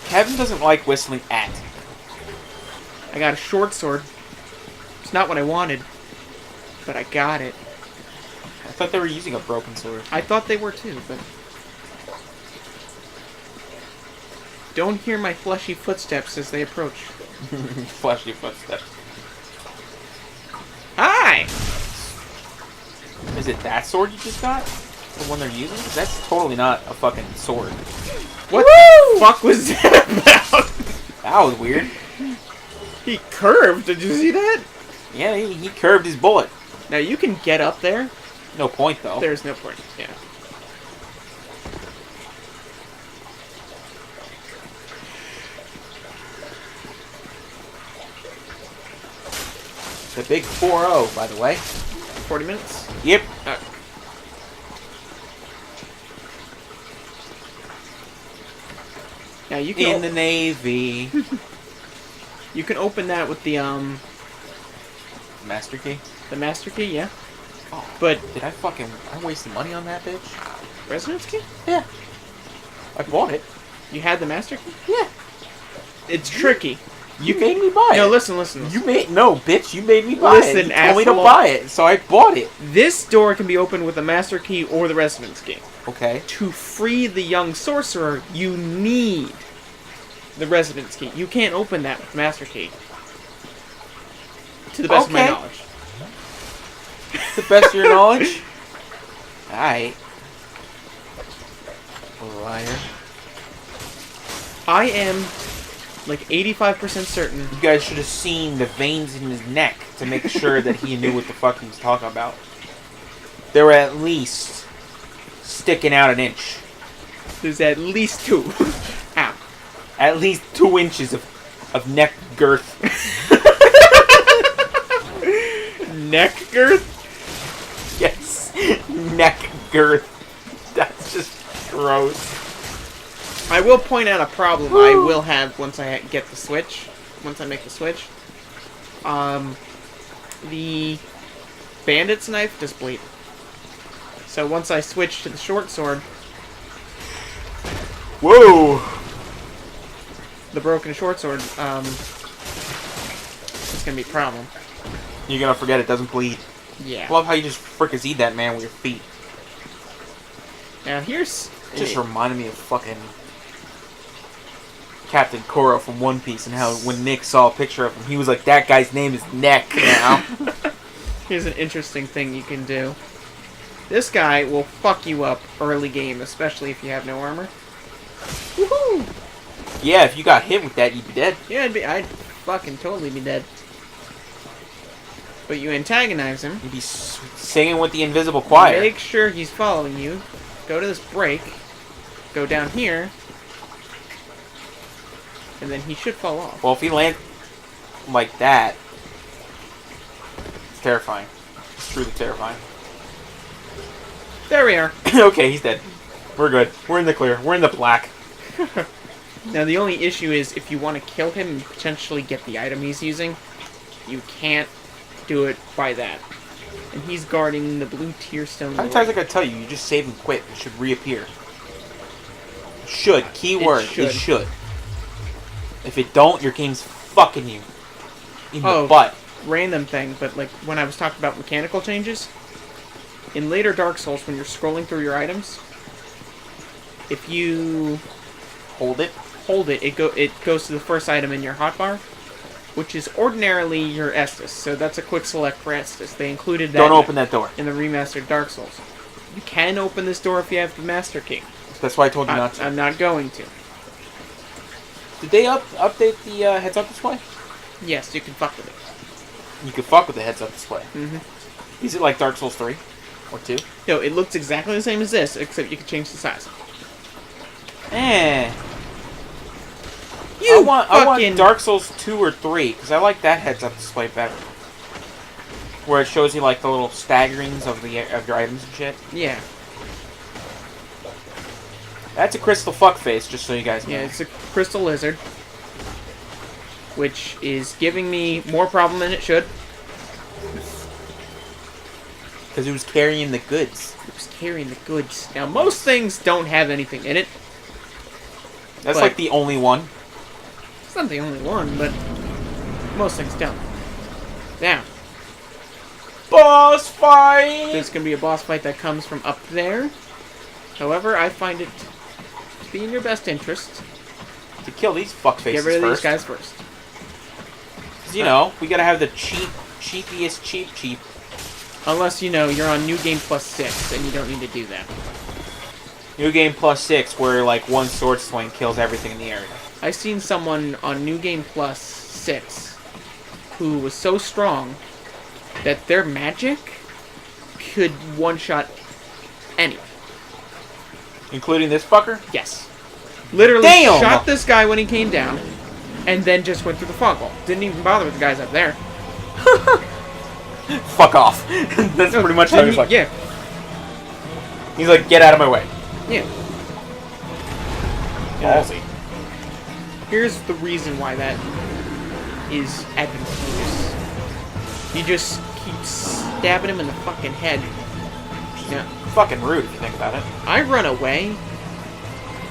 Kevin doesn't like whistling at. I got a short sword. It's not what I wanted, but I got it. I thought they were using a broken sword. I thought they were too, but... Don't hear my fleshy footsteps as they approach. Fleshy footsteps. Hi! Is it that sword you just got? The one they're using? That's totally not a fucking sword. What the fuck was that about? That was weird. He curved, did you see that? Yeah, he curved his bullet. Now you can get up there. No point, though. There's no point, yeah. The big 4-0, by the way. 40 minutes? Yep. Now you can In the Navy. you can open that with the Master key? master key, yeah. Oh, But did I wasted money on that bitch? resonance key? Yeah. I bought it. You had the master key? Yeah. It's tricky. You made me buy it. No, listen. No, bitch, you made me buy it. Listen, You told me to asshole. buy it, so I bought it. This door can be opened with the master key or the resonance key. Okay. To free the young sorcerer, you need the resonance key. You can't open that with master key. To the best of my Okay. knowledge. To the best of your knowledge? Alright. Liar. I am like 85% certain. You guys should have seen the veins in his neck to make sure that he knew what the fuck he was talking about. They were at least sticking out an inch. There's at least 2. Ow. At least 2 inches of neck girth. Neck girth? Yes. Neck girth. That's just gross. I will point out a problem I will have once I get the switch. Once I make the switch. The bandit's knife does bleed. So once I switch to the short sword, Whoa! the broken short sword, it's gonna be a problem. You're gonna forget it doesn't bleed. Yeah. I love how you just frickazeed that man with your feet. Now here's... It just reminded me of fucking Captain Koro from One Piece and how when Nick saw a picture of him, he was like, that guy's name is Neck now. Here's an interesting thing you can do. This guy will fuck you up early game, especially if you have no armor. Woohoo! Yeah, if you got hit with that, you'd be dead. Yeah, I'd fucking totally be dead. But you antagonize him. You'd be singing with the invisible choir. Make sure he's following you. Go to this break. Go down here. And then he should fall off. Well, if he lands like that, it's terrifying. It's truly terrifying. There we are. Okay, he's dead. We're good. We're in the clear. We're in the black. Now the only issue is if you want to kill him and potentially get the item he's using, you can't do it by that. And he's guarding the blue tear stone. How many times I gotta tell you, you just save and quit. It should reappear. Should. Keyword is should. If it don't, your game's fucking you. In the butt. Random thing, but like when I was talking about mechanical changes, in later Dark Souls when you're scrolling through your items, if you hold it, it goes to the first item in your hotbar, which is ordinarily your Estus. So that's a quick select for Estus. They included that. Don't open that door. In the remastered Dark Souls. You can open this door if you have the Master Key. That's why I told you not to. I'm not going to. Did they update the heads-up display? Yes, you can fuck with it. You can fuck with the heads-up display. Mm-hmm. Is it like Dark Souls 3? Or 2? No, it looks exactly the same as this, except you can change the size. I want Dark Souls 2 or 3, because I like that heads-up display better. Where it shows you like the little staggerings of your items and shit. Yeah. That's a crystal fuck face, just so you guys know. Yeah, it's a crystal lizard. Which is giving me more problem than it should. Because it was carrying the goods. It was carrying the goods. Now, most things don't have anything in it. That's like the only one. It's not the only one, but most things don't. Now. Boss fight! There's going to be a boss fight that comes from up there. However, I find it to be in your best interest to kill these fuckfaces get rid of first. these guys first. You know, we gotta have the cheapiest cheap. Unless, you know, you're on New Game Plus 6, and you don't need to do that. New Game Plus 6, where, like, one sword swing kills everything in the area. I've seen someone on New Game Plus 6 who was so strong that their magic could one-shot anyone. Including this fucker? Yes. Literally Damn! shot this guy when he came down, and then just went through the fog wall. Didn't even bother with the guys up there. Fuck off. That's pretty much how he's like. Yeah. He's like, get out of my way. Yeah. Ballsy. Here's the reason why that is advantageous. You just keep stabbing him in the fucking head. Yeah. Fucking rude if you think about it. I run away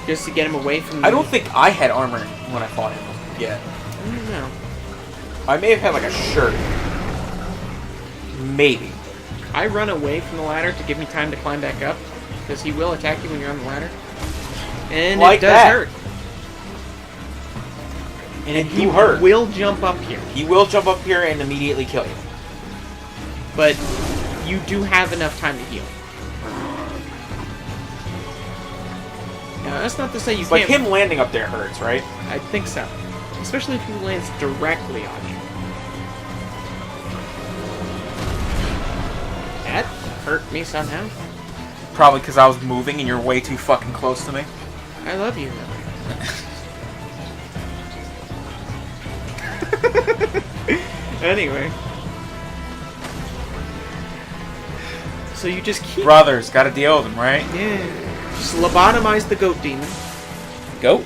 just to get him away from the... I don't think I had armor when I fought him yet. I don't know. I may have had like a shirt. Maybe. I run away from the ladder to give me time to climb back up, because he will attack you when you're on the ladder. And like it does that. hurt. And it he do hurt. will jump up here. He will jump up here and immediately kill you. But you do have enough time to heal. Now, that's not to say you Like can't... him landing up there hurts, right? I think so. Especially if he lands directly on you. That hurt me somehow. Probably because I was moving and you're way too fucking close to me. I love you. Anyway. So you just keep... Brothers, gotta deal with him, right? Yeah. Just lobotomize the goat demon. Goat?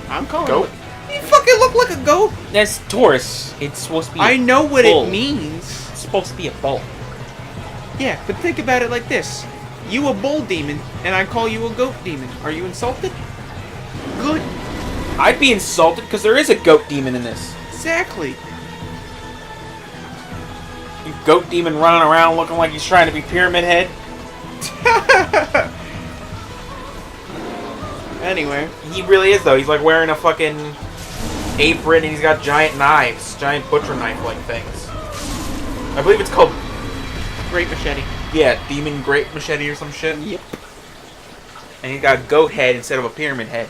I'm calling Goat? it. You fucking look like a goat. That's Taurus. It's supposed to be I know what bull. it means. It's supposed to be a bull. Yeah, but think about it like this. You a bull demon, and I call you a goat demon. Are you insulted? Good. I'd be insulted because there is a goat demon in this. Exactly. You goat demon running around looking like he's trying to be Pyramid Head. Anyway. He really is, though. He's like wearing a fucking apron and he's got giant knives. Giant butcher knife-like things. I believe it's called... Great machete. Yeah, Demon Great Machete or some shit. Yep. And he's got a goat head instead of a pyramid head.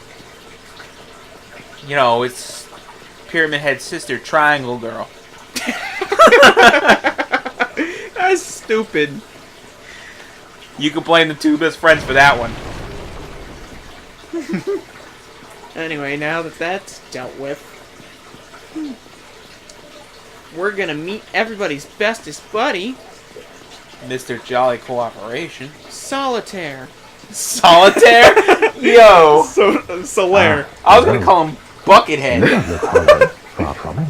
You know, it's Pyramid Head's sister, Triangle Girl. That's stupid. You can blame the two best friends for that one. Anyway, now that that's dealt with, we're gonna meet everybody's bestest buddy, Mr. Jolly Cooperation. Solitaire. Solitaire? Yo! Solaire. I was gonna call him Buckethead. Far from it.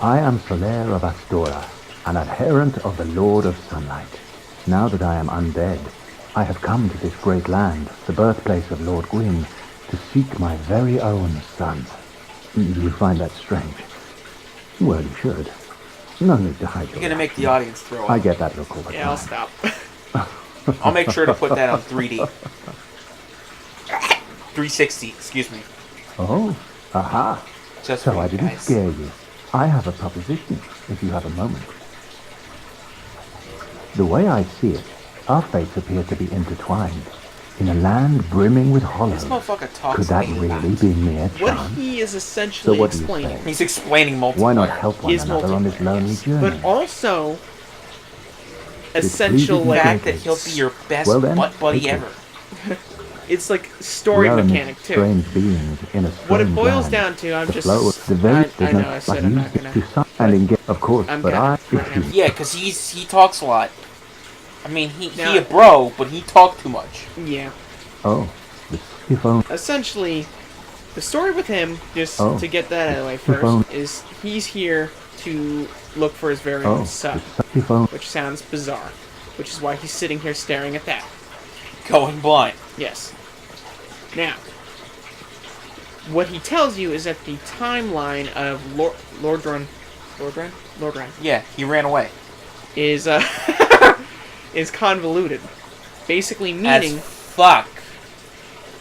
I am Solaire of Astora, an adherent of the Lord of Sunlight. Now that I am undead, I have come to this great land, the birthplace of Lord Gwyn, to seek my very own son. You find that strange? Well, you should. No need to hide your You're gonna make the audience throw up. I get that look all the Yeah, I'll time. stop. I'll make sure to put that on 3D. 360, excuse me. Oh, aha. Just So for I you didn't guys. scare you. I have a proposition, if you have a moment. The way I see it, our fates appear to be intertwined. In a land brimming with This hollows, motherfucker talks could that a really lot. be mere What chance? he is essentially So what do you explaining, say? He's explaining multiple. Why not help one Is another on this multiplayer, lonely yes. journey? But also, please essential, be The like, fact that he'll be your best Well then, butt buddy take it. ever. it's like We story are mechanic, amidst too. strange beings in a What it strange boils land. down to, I'm The just... flow of the very I there's know, no I said but I'm use not it gonna... to some and engage, of course, I'm but gonna- I Yeah, because he talks a lot. I mean, he Now- a bro, but he talked too much. Yeah. oh, if only Essentially, the story with him, just Oh. to get that out of the way phone. first, is he's here to look for his very oh, own son, if only which sounds bizarre, which is why he's sitting here staring at that. Going blind. Yes. Now, what he tells you is that the timeline of Lordran Yeah, he ran away. is is convoluted. Basically As meaning fuck.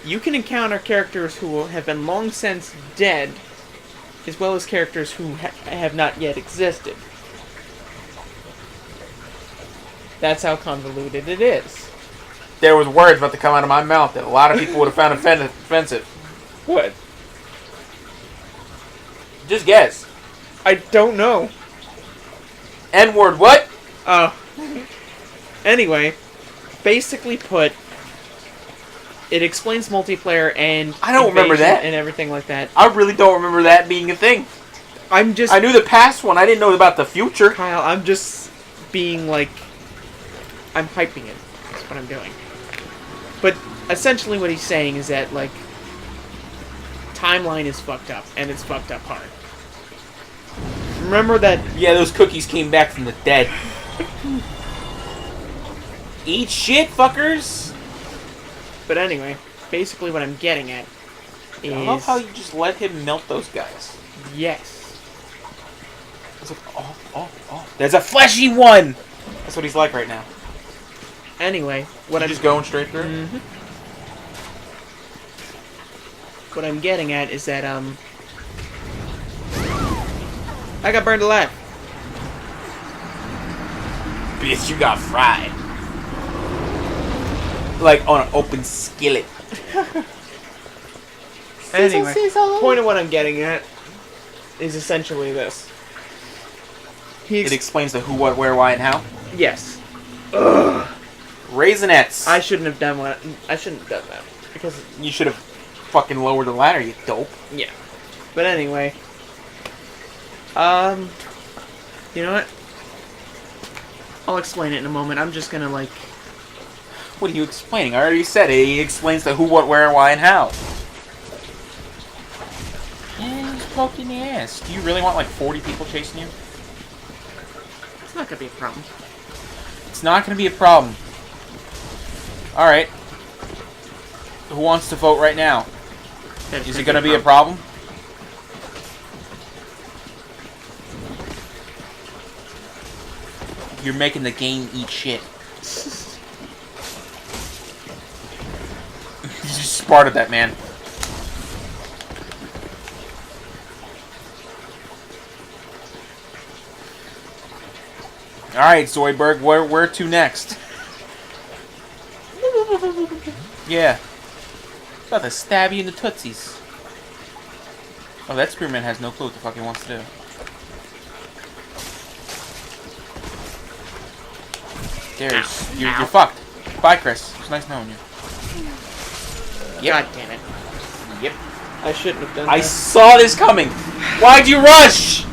you can encounter characters who have been long since dead, as well as characters who have not yet existed. That's how convoluted it is. There was words about to come out of my mouth that a lot of people would have found offensive. What? Just guess. I don't know. N-word what? Oh. Anyway, basically put, it explains multiplayer and I don't remember invasion that. and everything like that. I really don't remember that being a thing. I'm just I knew the past one. I didn't know about the future. Kyle, I'm just being like, I'm hyping it. That's what I'm doing. But essentially what he's saying is that, like, timeline is fucked up, and it's fucked up hard. Remember that... Yeah, those cookies came back from the dead. Eat shit, fuckers! But anyway, basically what I'm getting at is... I love how you just let him melt those guys. Yes. It's like, oh. There's a fleshy one! That's what he's like right now. Anyway, what I'm just going straight through? Mm-hmm. What I'm getting at is that, I got burned alive. Bitch, you got fried. Like on an open skillet. Anyway, point of what I'm getting at is essentially this. It explains the who, what, where, why, and how? Yes. Ugh. Raisinets. I shouldn't have done that. Because you should have fucking lowered the ladder, you dope. Yeah. But anyway. You know what? I'll explain it in a moment. I'm just gonna, like... What are you explaining? I already said it. He explains the who, what, where, why, and how. Yeah, he's poking the ass. Do you really want, like, 40 people chasing you? It's not gonna be a problem. It's not gonna be a problem. Alright. Who wants to vote right now? Is it gonna be a problem? You're making the game eat shit. You just sparted that, man. Alright, Zoidberg, where to next? Yeah. About to stab you in the tootsies. Oh, that Spearman has no clue what the fuck he wants to do. There's... You're fucked. Bye, Kris. It's nice knowing you. Yep. God damn it. Yep. I shouldn't have done I that. saw this coming! Why'd you rush?!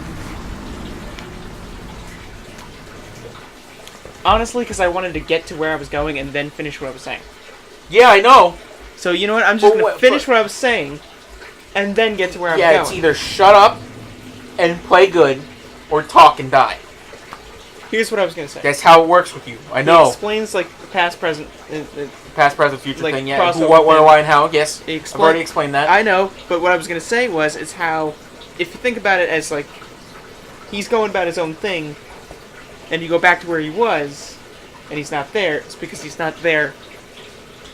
Honestly, because I wanted to get to where I was going and then finish what I was saying. Yeah, I know. So, you know what? I'm just going to finish what I was saying and then get to where I'm going. Yeah, it's either shut up and play good or talk and die. Here's what I was going to say. That's how it works with you. I know. He explains, like, the past, present... past, present, future like, thing, yeah. Who, what, where, why, and how. Yes, I've already explained that. I know, but what I was going to say was, it's how... If you think about it as, like... He's going about his own thing, and you go back to where he was, and he's not there, it's because he's not there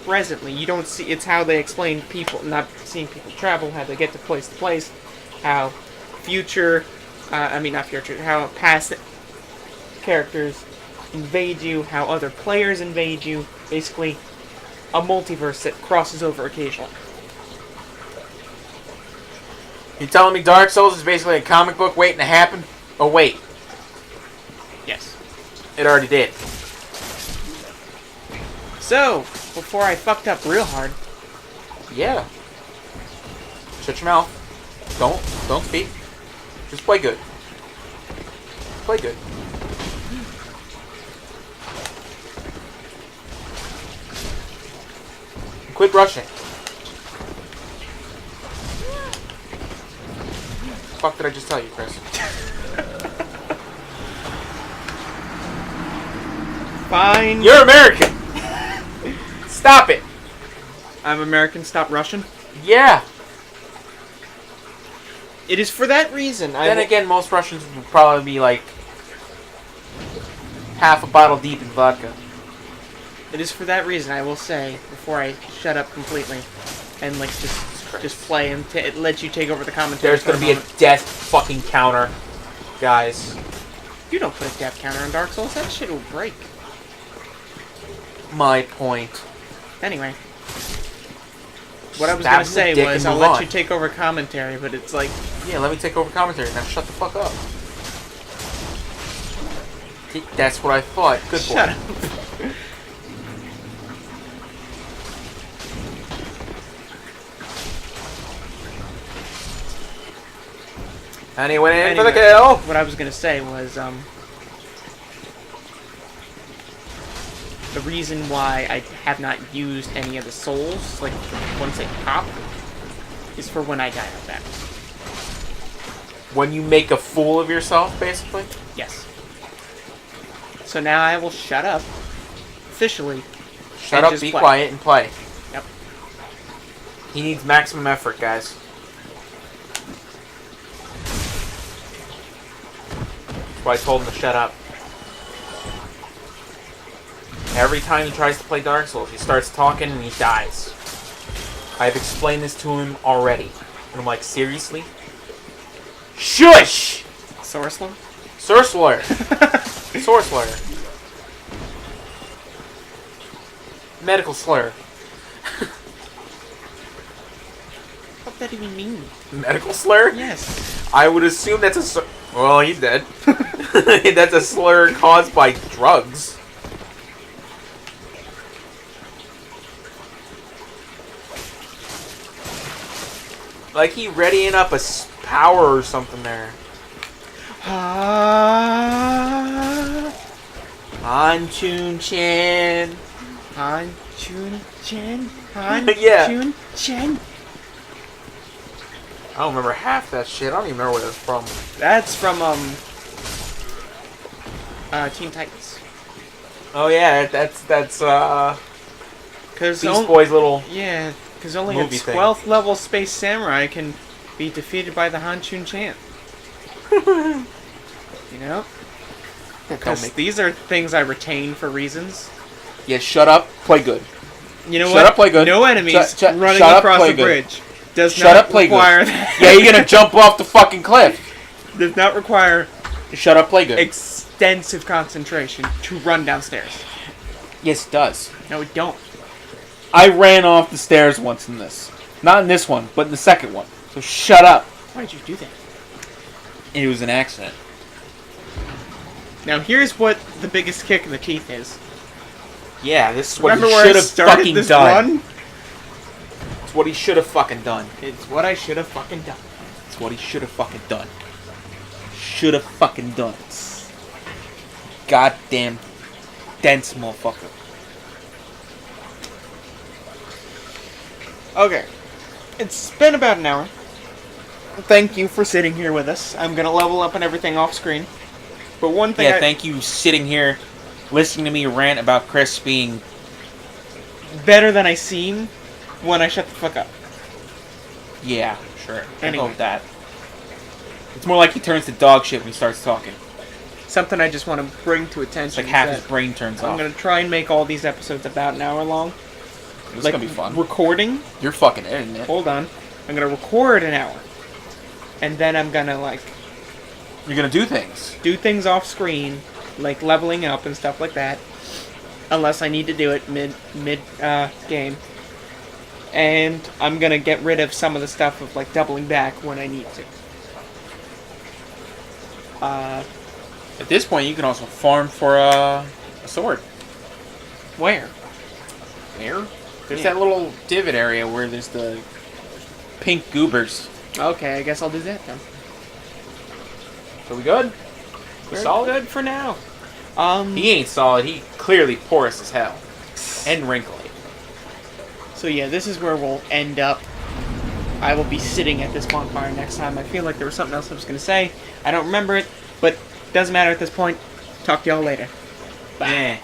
presently. You don't see... It's how they explain people, not seeing people travel, how they get to place, how future... not future, how past characters invade you, how other players invade you. Basically, a multiverse that crosses over occasionally. You telling me Dark Souls is basically a comic book waiting to happen? Oh, wait. Yes. It already did. So, before I fucked up real hard... Yeah. Shut your mouth. Don't speak. Just play good. Play good. Quit rushing. Fuck did I just tell you, Kris? Fine. You're American! Stop it! I'm American, stop Russian? Yeah. It is for that reason. Then again, most Russians would probably be like half a bottle deep in vodka. It is for that reason, I will say, before I shut up completely, and like just play and let you take over the commentary. There's gonna be a death fucking counter, guys. You don't put a death counter on Dark Souls. That shit will break. My point. Anyway, what I was gonna say was I'll let you take over commentary, but it's like... Yeah, let me take over commentary. Now shut the fuck up. That's what I thought. Good boy. Shut up. And he went in for the kill. What I was gonna say was, the reason why I have not used any of the souls, like, once they pop, is for when I die like that. When you make a fool of yourself, basically? Yes. So now I will shut up, officially. Shut up, be quiet, and play. Yep. He needs maximum effort, guys. That's why I told him to shut up. Every time he tries to play Dark Souls, he starts talking and he dies. I've explained this to him already. And I'm like, seriously? Shush! Sorcerer? Sorcerer. Sorcerer. Medical slur. What does that even mean? Medical slur? Yes. I would assume that's a slur. Well, he's dead. That's a slur caused by drugs. Like he readying up a power or something there. Han Chun Chen. Han Chun Chen. Han Yeah. Chun Chen. I don't remember half that shit. I don't even remember where that's from. That's from Teen Titans. Oh yeah, that's Cause Beast Boy's little yeah, because only a movie thing. 12th level space samurai can be defeated by the Han Chun Chan. You know? Because these are things I retain for reasons. Yeah, shut up, play good. You know Shut what? up, play good. No enemies running shut up, across play a good. bridge does Shut not up, play require good. that. Yeah, you're gonna jump off the fucking cliff. Does not require Shut up, play good. extensive concentration to run downstairs. Yes, it does. No, it don't. I ran off the stairs once in this. Not in this one, but in the second one. So shut up. Why did you do that? It was an accident. Now here's what the biggest kick in the teeth is. Yeah, this is what Remember he where should I have started fucking this done. run? It's what he should have fucking done. It's what I should have fucking done. It's what he should have fucking done. Should have fucking done. Goddamn dense motherfucker. Okay. It's been about an hour. Thank you for sitting here with us. I'm gonna level up and everything off screen. But one thing Yeah, thank you sitting here listening to me rant about Kris being better than I seem when I shut the fuck up. yeah, sure. I Anyway. know that. It's more like he turns to dog shit when he starts talking. Something I just want to bring to It's attention. like half is his that brain turns I'm off. gonna try and make all these episodes about an hour long. This is Like gonna be fun. recording. You're fucking editing it. Hold on. I'm gonna record an hour. And then I'm gonna You're gonna do things. do things off screen, like leveling up and stuff like that. Unless I need to do it mid game. And I'm gonna get rid of some of the stuff of like doubling back when I need to. At this point, you can also farm for a sword. Where? Where? There's Yeah. that little divot area where there's the pink goobers. Okay, I guess I'll do that then. So we good? We We're solid? good for now. He ain't solid. He clearly porous as hell. And wrinkly. So yeah, this is where we'll end up. I will be sitting at this bonfire next time. I feel like there was something else I was going to say. I don't remember it, but doesn't matter at this point. Talk to y'all later. Bye. Yeah.